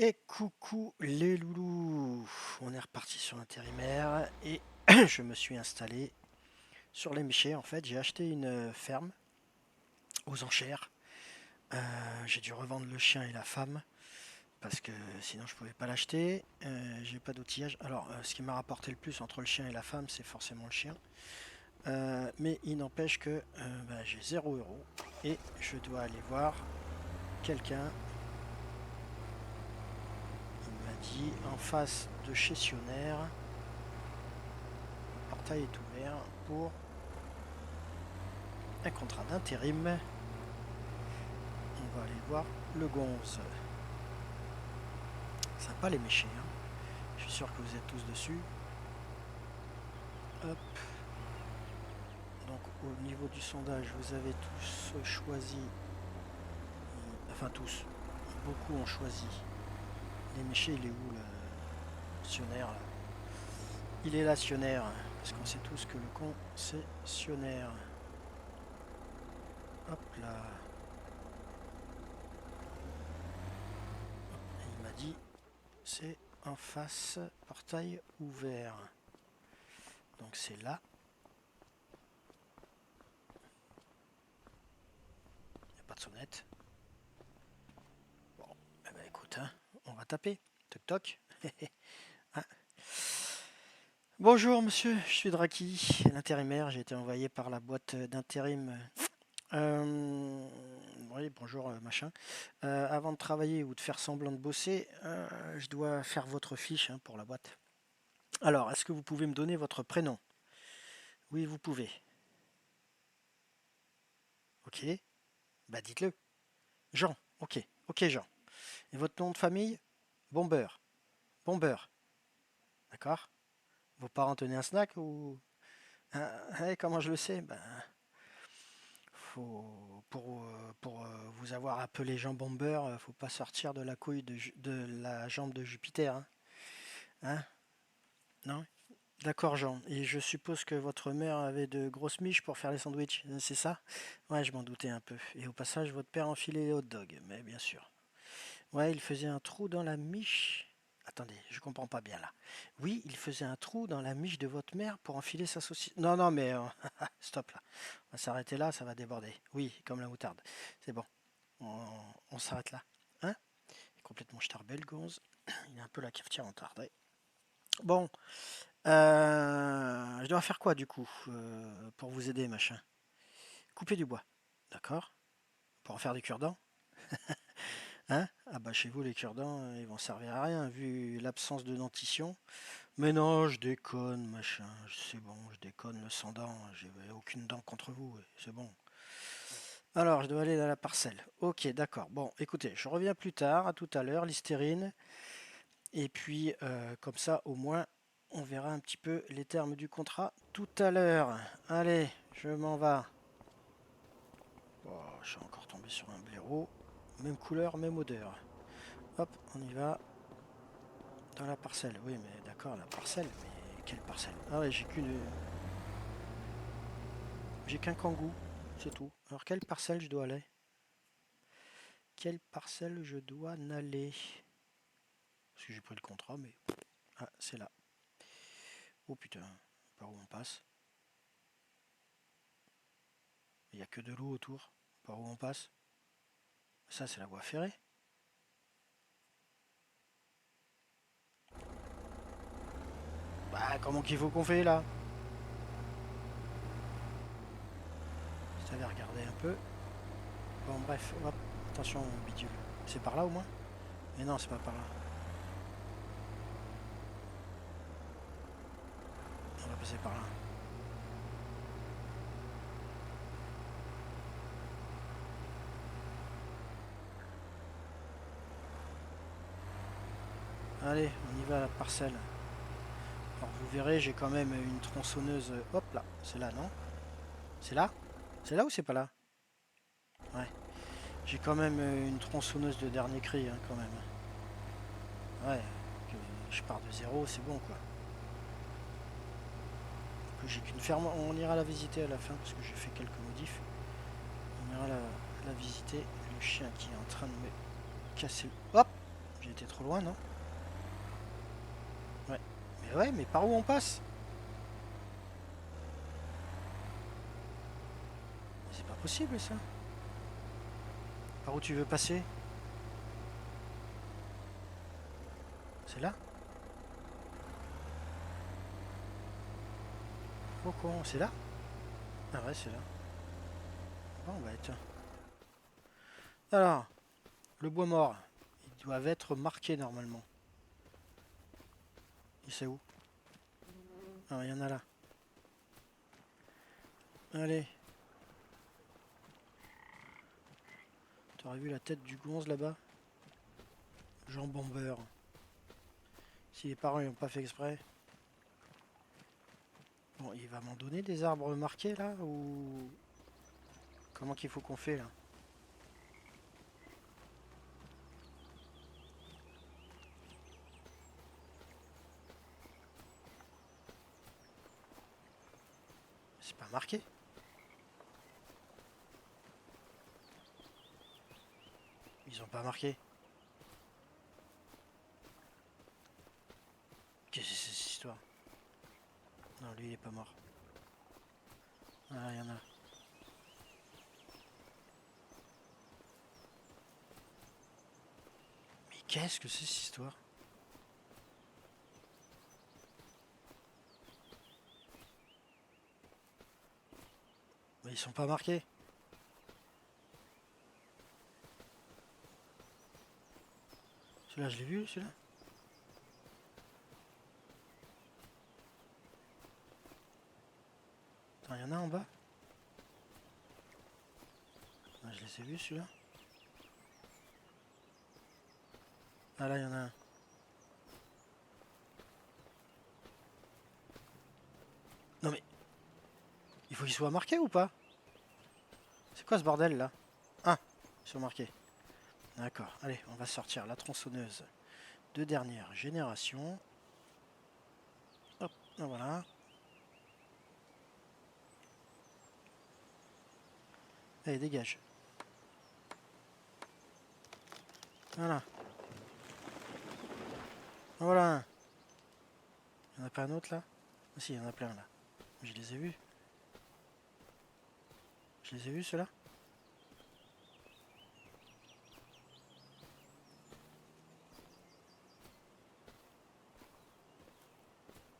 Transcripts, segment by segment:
Et coucou les loulous, on est reparti sur l'intérimaire et je me suis installé sur les Méchets. En fait, j'ai acheté une ferme aux enchères. J'ai dû revendre le chien et la femme parce que sinon je pouvais pas l'acheter. J'ai pas d'outillage. Alors, ce qui m'a rapporté le plus entre le chien et la femme, c'est forcément le chien. Mais il n'empêche que j'ai 0 € et je dois aller voir quelqu'un. Il m'a dit en face de chez Sionner. Le portail est ouvert pour un contrat d'intérim. On va aller voir le gonze. Sympa les méchés, hein. Je suis sûr que vous êtes tous dessus. Hop. Donc au niveau du sondage, vous avez tous choisi. Enfin tous. Beaucoup ont choisi. Les méchés, il est où le sionnaire là? Il est là, sionnaire. Parce qu'on sait tous que le con, c'est sionnaire. Hop là. Et il m'a dit, c'est en face, portail ouvert. Donc c'est là. Il n'y a pas de sonnette. Bon, eh ben écoute, hein, on va taper. Toc toc. Hein. Bonjour monsieur, je suis Draki, l'intérimaire. J'ai été envoyé par la boîte d'intérim. Oui, bonjour machin. Avant de travailler ou de faire semblant de bosser, je dois faire votre fiche hein, pour la boîte. Alors, est-ce que vous pouvez me donner votre prénom? Oui, vous pouvez. Ok, bah dites-le. Jean, ok, ok Jean. Et votre nom de famille? Bomber, Bomber, d'accord? Vos parents tenaient un snack ou... comment je le sais? Ben, pour vous avoir appelé Jean Bomber, faut pas sortir de la couille de la jambe de Jupiter. Hein, hein. Non? D'accord Jean. Et je suppose que votre mère avait de grosses miches pour faire les sandwichs, c'est ça? Ouais, je m'en doutais un peu. Et au passage, votre père enfilait les hot dogs, mais bien sûr. Ouais, il faisait un trou dans la miche. Attendez, je comprends pas bien là. Oui, il faisait un trou dans la miche de votre mère pour enfiler sa saucisse. Non, non, mais stop là. On va s'arrêter là, ça va déborder. Oui, comme la moutarde. C'est bon. On s'arrête là. Hein? Il est complètement starbel, gonze. Il a un peu la cafetière entardée. Bon, je dois faire quoi du coup pour vous aider, machin? Couper du bois. D'accord? Pour en faire des cure-dents? Hein? Ah bah chez vous les cure-dents ils vont servir à rien vu l'absence de dentition. Mais non, je déconne, machin. C'est bon, je déconne le sans dents. J'ai aucune dent contre vous, c'est bon. Alors, je dois aller dans la parcelle. Ok, d'accord. Bon, écoutez, je reviens plus tard, à tout à l'heure, l'hystérine. Et puis, comme ça, au moins, on verra un petit peu les termes du contrat tout à l'heure. Allez, je m'en vais. Oh, je suis encore tombé sur un blaireau. Même couleur, même odeur. Hop, on y va. Dans la parcelle. Oui, mais d'accord, la parcelle. Mais quelle parcelle? Ah ouais, j'ai qu'un kangou. C'est tout. Alors, quelle parcelle je dois aller? Quelle parcelle je dois aller? Parce que j'ai pris le contrat, mais... Ah, c'est là. Oh putain, par où on passe? Il n'y a que de l'eau autour. Par où on passe? Ça, c'est la voie ferrée. Bah, comment qu'il faut qu'on fait là? Je t'avais regardé un peu. Bon, bref, hop, attention, bidule. C'est par là au moins? Mais non, c'est pas par là. On va passer par là. Allez, on y va à la parcelle. Alors, vous verrez, j'ai quand même une tronçonneuse. Hop là, c'est là, non? C'est là? C'est là ou c'est pas là? Ouais. J'ai quand même une tronçonneuse de dernier cri, hein, quand même. Ouais, je pars de zéro, c'est bon quoi. J'ai qu'une ferme, on ira la visiter à la fin parce que j'ai fait quelques modifs. On ira la visiter. Le chien qui est en train de me casser. Hop! J'ai J'ai été trop loin, non? Ouais. Mais ouais, mais par où on passe? C'est pas possible ça. Par où tu veux passer? C'est là? Oh con, c'est là? Ah ouais, c'est là. Bon, bah tiens. Alors, le bois mort. Ils doivent être marqués normalement. Il sait où? Ah, il y en a là. Allez. T'aurais vu la tête du gonze là-bas? Jean Bomber. Si les parents n'ont pas fait exprès. Bon, il va m'en donner des arbres marqués là ou comment qu'il faut qu'on fait là? C'est pas marqué. Ils ont pas marqué. Qu'est-ce que c'est cette histoire? Non, lui il est pas mort. Ah, il y en a. Mais qu'est-ce que c'est cette histoire? Mais ils sont pas marqués. Celui-là, je l'ai vu, celui-là. Attends, il y en a en bas. Ah, je les ai vus, celui-là. Ah là, il y en a un. Non mais, il faut qu'ils soient marqués ou pas? C'est quoi ce bordel là? Ah, ils sont marqués. D'accord, allez, on va sortir la tronçonneuse de dernière génération. Hop, voilà. Allez, dégage. Voilà. Voilà. Il n'y en a pas un autre là? Ah si, il y en a plein là. Je les ai vus. Je les ai vus ceux-là?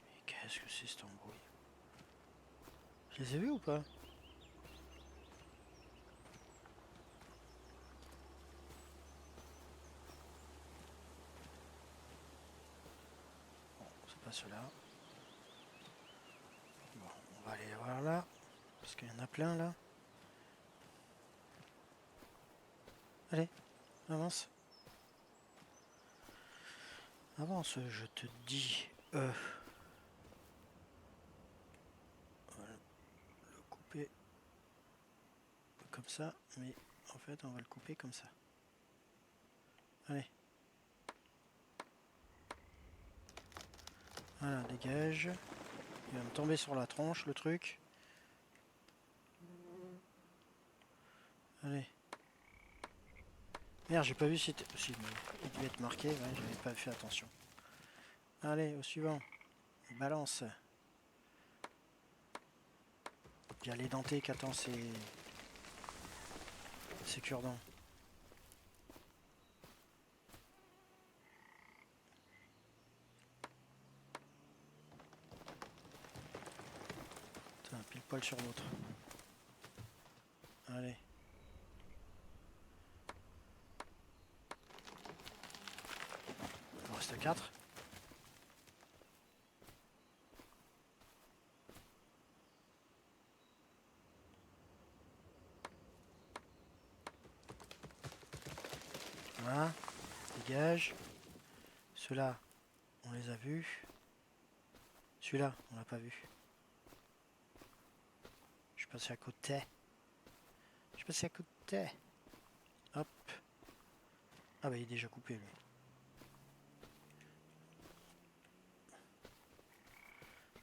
Mais qu'est-ce que c'est cette embrouille? Je les ai vus ou pas? Bon, c'est pas ceux-là. Bon, on va aller voir là. Parce qu'il y en a plein là. Allez, avance. Avance, je te dis. On va le couper comme ça. Mais en fait, on va le couper comme ça. Allez. Voilà, dégage. Il va me tomber sur la tronche le truc. Allez. Merde, j'ai pas vu si si, il devait être marqué, ouais, j'avais pas fait attention. Allez, au suivant. Balance. Il y a l'édenté qui attend ses cure-dents. Putain, pile poil sur l'autre. Allez. Il en reste 4. Voilà. Dégage. Ceux-là, on les a vus. Celui-là, on l'a pas vu. Je suis passé à côté. Je suis passé à côté. Hop. Ah bah il est déjà coupé lui.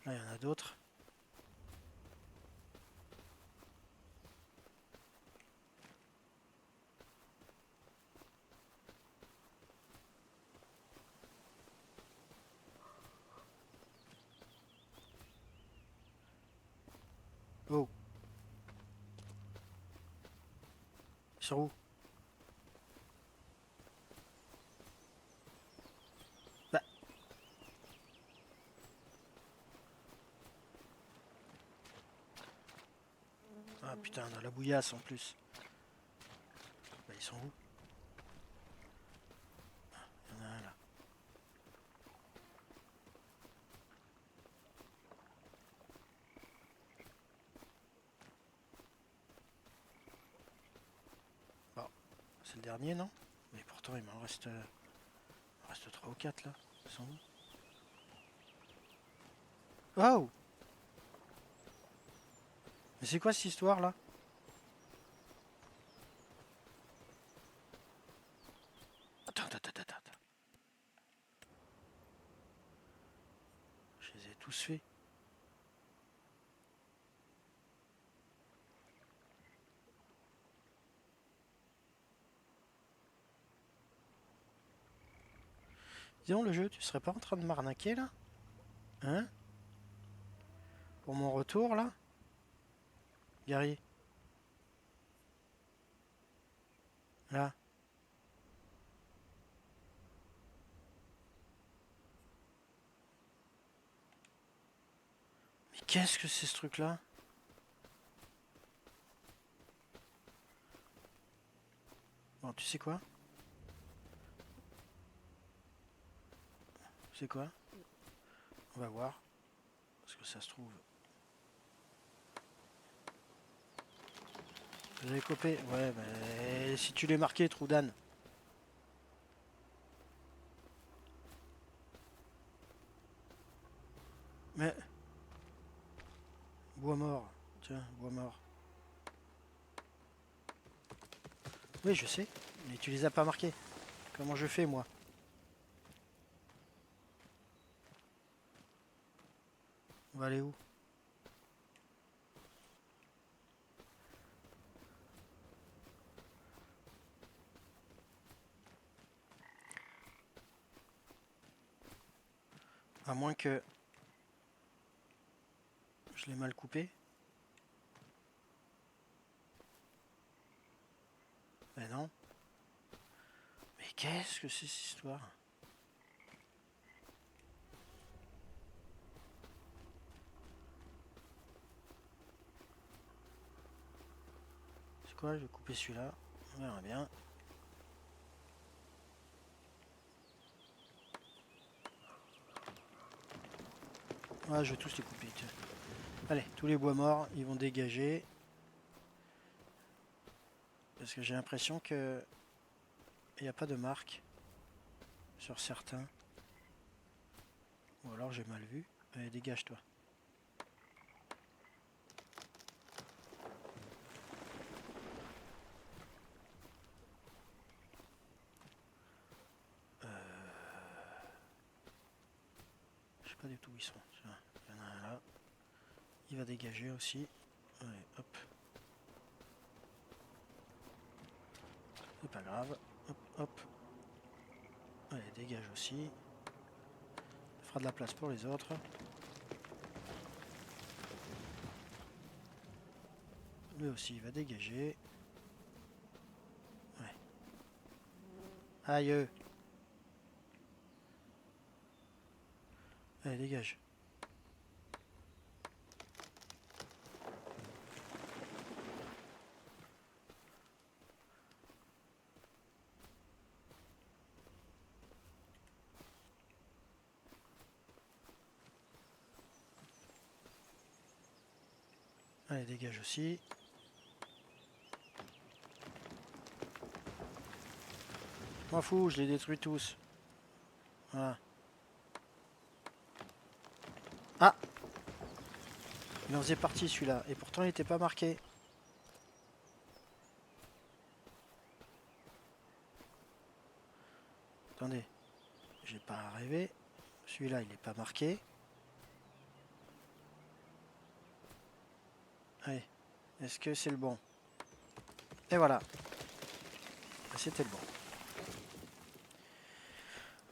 Là il y en a d'autres. Sur où? Bah. Ah putain, dans la bouillasse en plus. Bah ils sont où? Il y en a un là. Bon, c'est le dernier non? Mais pourtant il m'en reste 3 ou 4 là. Ils sont où? Oh! Mais c'est quoi cette histoire là? Attends. Je les ai tous faits. Disons le jeu, tu serais pas en train de m'arnaquer là? Hein? Pour mon retour là? Guerrier. Là. Mais qu'est-ce que c'est ce truc là? Bon, tu sais quoi? Tu sais quoi? On va voir. Parce que ça se trouve. Vous avez copé? Ouais, mais si tu l'es marqué, trou d'âne. Mais. Bois mort. Tiens, bois mort. Oui, je sais. Mais tu les as pas marqués. Comment je fais, moi? On va aller où? À moins que je l'ai mal coupé. Mais non. Mais qu'est-ce que c'est cette histoire? C'est quoi? Je vais couper celui-là. On verra bien. Ah, je vais tous les couper. Tiens. Allez, tous les bois morts, ils vont dégager. Parce que j'ai l'impression que il n'y a pas de marque sur certains. Ou alors j'ai mal vu. Allez, dégage-toi. Je sais pas du tout où ils sont. Tiens, il y en a un là. Il va dégager aussi. Allez, hop. C'est pas grave. Hop, hop. Allez, dégage aussi. Ça fera de la place pour les autres. Lui aussi, il va dégager. Ouais. Aïe. Allez, dégage. Allez, dégage aussi. M'en fous, je les détruis tous. Voilà. Ah! Il en faisait partie celui-là. Et pourtant il n'était pas marqué. Attendez. J'ai pas rêvé. Celui-là il n'est pas marqué. Allez. Est-ce que c'est le bon? Et voilà. C'était le bon.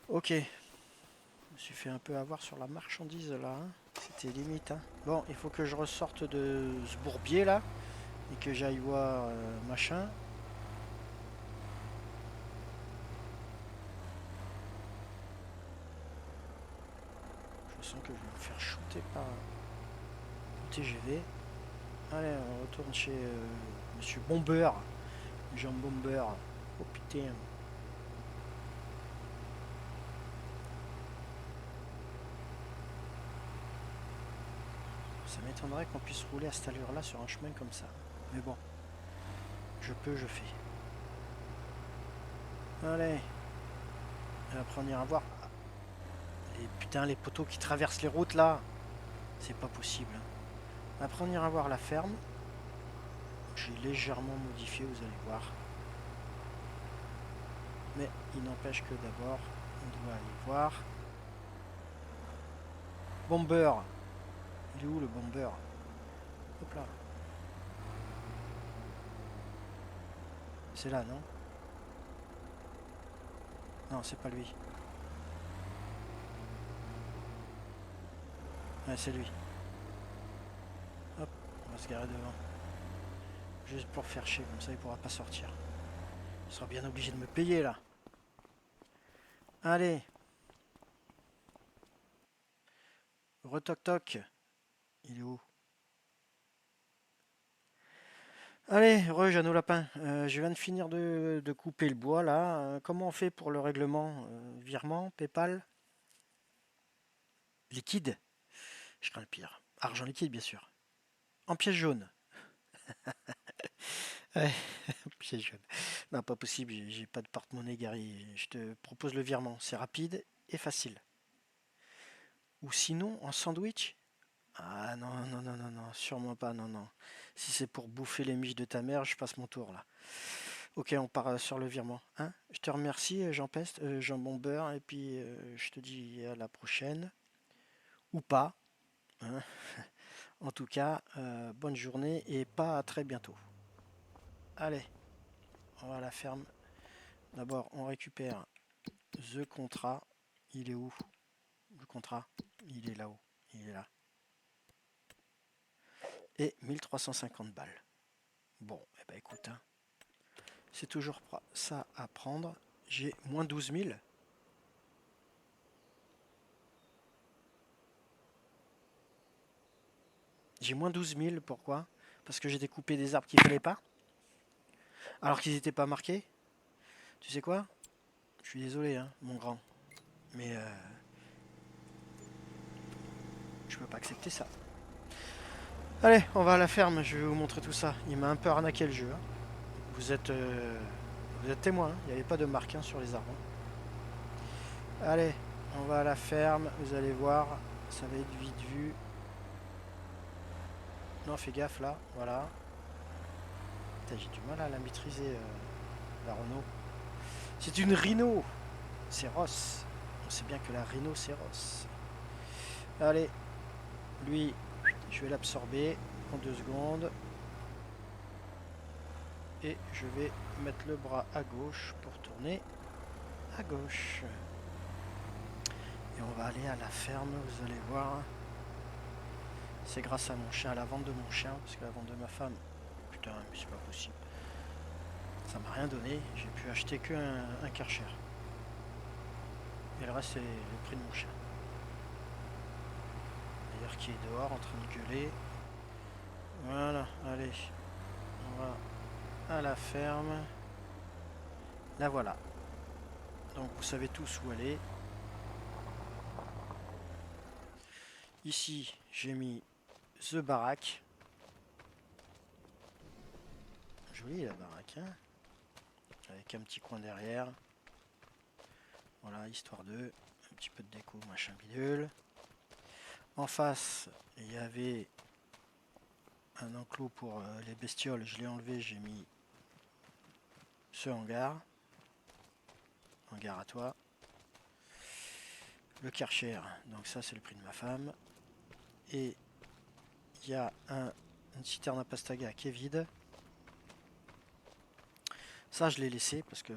Ok. Je me suis fait un peu avoir sur la marchandise là. Hein. C'était limite. Hein. Bon, il faut que je ressorte de ce bourbier là. Et que j'aille voir machin. l'impression que je vais me faire shooter par le TGV. Allez, on retourne chez Monsieur Bomber. Jean Bomber. Oh putain. Ça m'étonnerait qu'on puisse rouler à cette allure-là sur un chemin comme ça. Mais bon. Je peux, je fais. Allez. Et après on ira voir. Les poteaux qui traversent les routes là. C'est pas possible. Après on ira voir la ferme. J'ai légèrement modifié, vous allez voir. Mais il n'empêche que d'abord, on doit aller voir. Bomber. Il est où le bomber? Hop là. C'est là, non? Non, c'est pas lui. Ouais, c'est lui. Hop, on va se garer devant. Juste pour faire chier, comme ça il pourra pas sortir. Il sera bien obligé de me payer là. Allez. Retoc toc. Il est où? Allez, Jeannot Lapin. Je viens de finir de couper le bois là. Comment on fait pour le règlement? Virement, PayPal? Liquide? Je crains le pire. Argent liquide, bien sûr. En pièce jaune. Ouais, pièce jaune. Non, pas possible, j'ai pas de porte-monnaie, Gary. Je te propose le virement. C'est rapide et facile. Ou sinon, en sandwich? Ah non, non, non, non, non, sûrement pas, non, non. Si c'est pour bouffer les miches de ta mère, je passe mon tour là. Ok, on part sur le virement. Hein, je te remercie, Jean Peste, Jean Bomber, et puis je te dis à la prochaine. Ou pas. Hein. En tout cas, bonne journée et pas à très bientôt. Allez, on va à la ferme. D'abord, on récupère the contrat. Il est où? Le contrat? Il est là-haut. Il est là. Et 1350 balles. Bon, eh ben écoute, hein, c'est toujours ça à prendre. J'ai moins 12 000. J'ai moins 12 000, pourquoi? Parce que j'ai découpé des arbres qu'il ne fallait pas. Alors qu'ils n'étaient pas marqués. Tu sais quoi? Je suis désolé, hein, mon grand. Mais je peux pas accepter ça. Allez, on va à la ferme, je vais vous montrer tout ça. Il m'a un peu arnaqué le jeu. Hein. Vous êtes témoin, hein. Il n'y avait pas de marque hein, sur les arbres. Allez, on va à la ferme, vous allez voir, ça va être vite vu. Non, fais gaffe là, voilà. J'ai du mal à la maîtriser, la Renault. C'est une Rhino. C'est Ross. On sait bien que la Rhino, c'est Ross. Allez, lui, je vais l'absorber en 2 secondes. Et je vais mettre le bras à gauche pour tourner à gauche. Et on va aller à la ferme, vous allez voir. C'est grâce à mon chien, à la vente de mon chien, parce que la vente de ma femme, putain, mais c'est pas possible. Ça m'a rien donné, j'ai pu acheter qu'un Karcher. Et le reste, c'est le prix de mon chien. D'ailleurs, qui est dehors en train de gueuler. Voilà, allez. On va à la ferme. La voilà. Donc, vous savez tous où aller. Ici, j'ai mis The Baraque. Jolie la baraque, hein, avec un petit coin derrière. Voilà, histoire de un petit peu de déco, machin bidule. En face, il y avait un enclos pour les bestioles. Je l'ai enlevé, j'ai mis ce hangar. Hangar à toi. Le Karcher, donc ça c'est le prix de ma femme. Et il y a une citerne à pastaga qui est vide. Ça je l'ai laissé parce que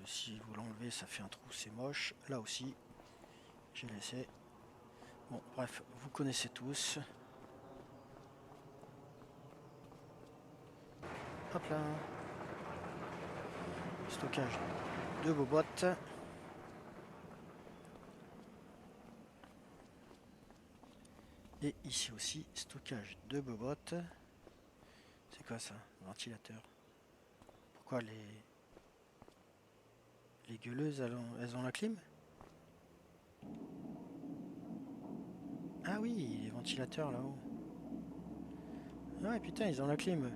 si vous l'enlevez ça fait un trou, c'est moche. Là aussi, j'ai laissé. Bon, bref, vous connaissez tous. Hop là. Stockage de boîtes. Et ici aussi, stockage de bobottes. C'est quoi ça? Ventilateur. Pourquoi les gueuleuses, elles ont la clim? Ah oui, les ventilateurs là-haut. Ah ouais, putain, ils ont la clim.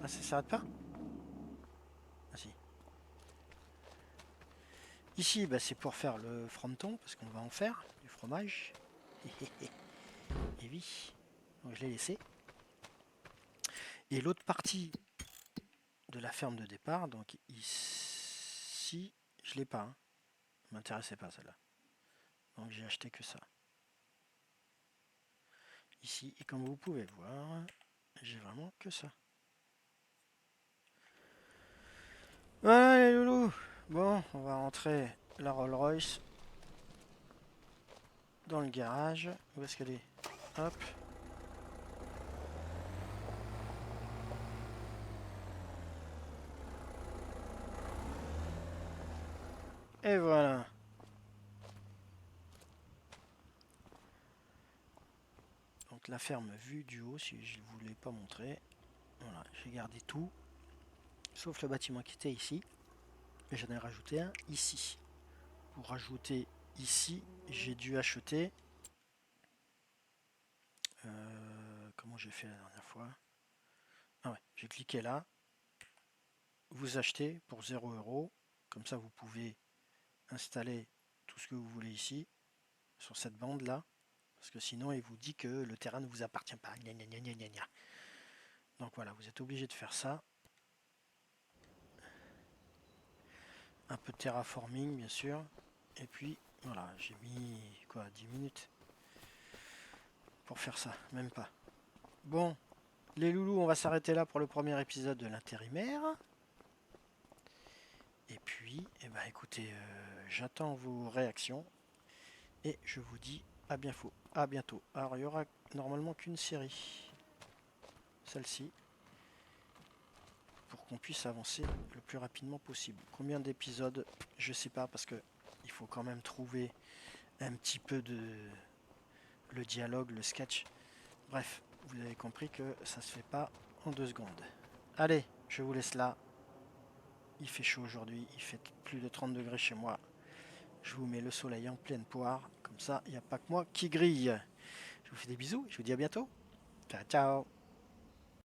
Ah, ça s'arrête pas? Ah si. Ici, bah, c'est pour faire le frometon, parce qu'on va en faire du fromage. Et oui, donc je l'ai laissé. Et l'autre partie de la ferme de départ, donc ici, je l'ai pas. Hein. M'intéressait pas celle-là. Donc j'ai acheté que ça. Ici, et comme vous pouvez voir, j'ai vraiment que ça. Voilà les loulous. Bon, on va rentrer la Rolls-Royce dans le garage. Où est-ce qu'elle est? Hop. Et voilà. Donc la ferme vue du haut, si je ne vous l'ai pas montré. Voilà, j'ai gardé tout. Sauf le bâtiment qui était ici. Et j'en ai rajouté un ici. Pour rajouter ici, j'ai dû acheter... comment j'ai fait la dernière fois? Ah ouais, j'ai cliqué là. Vous achetez pour 0 €. Comme ça, vous pouvez installer tout ce que vous voulez ici, sur cette bande là. Parce que sinon, il vous dit que le terrain ne vous appartient pas. Gna, gna, gna, gna, gna. Donc voilà, vous êtes obligé de faire ça. Un peu de terraforming, bien sûr. Et puis, voilà, j'ai mis, quoi, 10 minutes pour faire ça. Même pas. Bon, les loulous, on va s'arrêter là pour le premier épisode de l'intérimaire. Et puis, eh ben, écoutez, j'attends vos réactions. Et je vous dis à bientôt. À bientôt. Alors, il y aura normalement qu'une série. Celle-ci. Pour qu'on puisse avancer le plus rapidement possible. Combien d'épisodes? Je sais pas, parce que il faut quand même trouver un petit peu de le dialogue, le sketch. Bref, vous avez compris que ça se fait pas en 2 secondes. Allez, je vous laisse là. Il fait chaud aujourd'hui, il fait plus de 30 degrés chez moi. Je vous mets le soleil en pleine poire, comme ça il n'y a pas que moi qui grille. Je vous fais des bisous, je vous dis à bientôt. Ciao ciao.